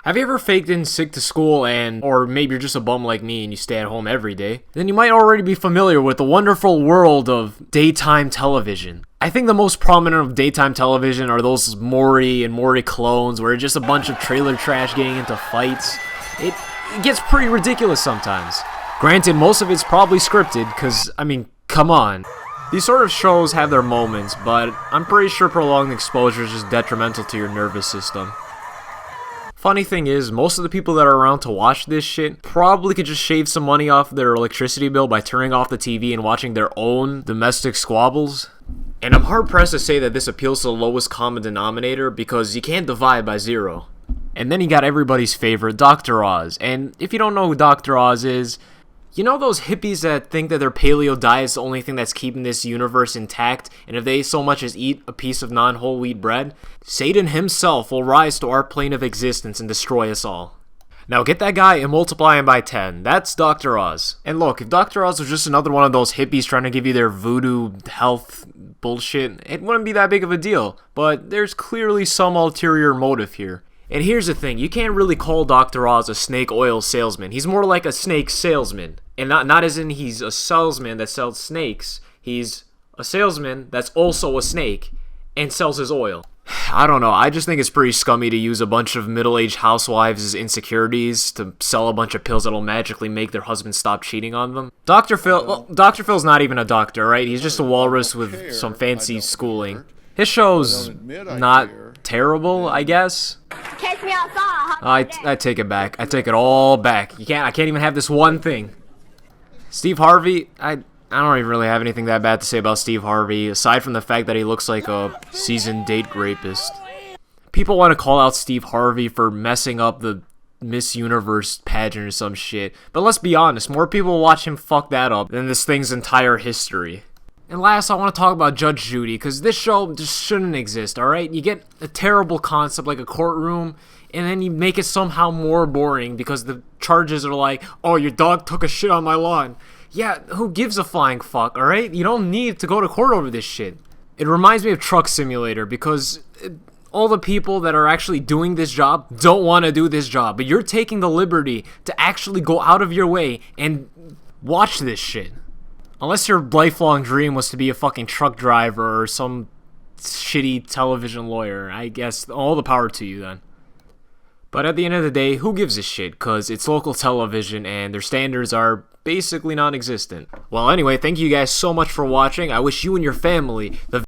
Have you ever faked in sick to school or maybe you're just a bum like me and you stay at home every day? Then you might already be familiar with the wonderful world of daytime television. I think the most prominent of daytime television are those Maury and Maury clones where it's just a bunch of trailer trash getting into fights. It gets pretty ridiculous sometimes. Granted, most of it's probably scripted, cause, I mean, come on. These sort of shows have their moments, but I'm pretty sure prolonged exposure is just detrimental to your nervous system. Funny thing is, most of the people that are around to watch this shit probably could just shave some money off their electricity bill by turning off the TV and watching their own domestic squabbles. And I'm hard pressed to say that this appeals to the lowest common denominator because you can't divide by zero. And then you got everybody's favorite, Dr. Oz. And if you don't know who Dr. Oz is, you know those hippies that think that their paleo diet is the only thing that's keeping this universe intact, and if they so much as eat a piece of non-whole wheat bread, Satan himself will rise to our plane of existence and destroy us all. Now get that guy and multiply him by 10. That's Dr. Oz. And look, if Dr. Oz was just another one of those hippies trying to give you their voodoo health bullshit, it wouldn't be that big of a deal. But there's clearly some ulterior motive here. And here's the thing, you can't really call Dr. Oz a snake oil salesman. He's more like a snake salesman. And not as in he's a salesman that sells snakes. He's a salesman that's also a snake and sells his oil. I don't know, I just think it's pretty scummy to use a bunch of middle-aged housewives' insecurities to sell a bunch of pills that'll magically make their husband stop cheating on them. Dr. Phil's not even a doctor, right? He's just a walrus with some fancy schooling. His show's not terrible, I guess. Catch me outside. I take it back. I take it all back. I can't even have this one thing. Steve Harvey, I don't even really have anything that bad to say about Steve Harvey, aside from the fact that he looks like a seasoned date rapist. People want to call out Steve Harvey for messing up the Miss Universe pageant or some shit, but let's be honest, more people watch him fuck that up than this thing's entire history. And last, I want to talk about Judge Judy, because this show just shouldn't exist, alright? You get a terrible concept like a courtroom, and then you make it somehow more boring because the charges are like, oh, your dog took a shit on my lawn. Yeah, who gives a flying fuck, alright? You don't need to go to court over this shit. It reminds me of Truck Simulator, because all the people that are actually doing this job don't want to do this job, but you're taking the liberty to actually go out of your way and watch this shit. Unless your lifelong dream was to be a fucking truck driver or some shitty television lawyer, I guess all the power to you then. But at the end of the day, who gives a shit? Because it's local television and their standards are basically non-existent. Well, anyway, thank you guys so much for watching. I wish you and your family the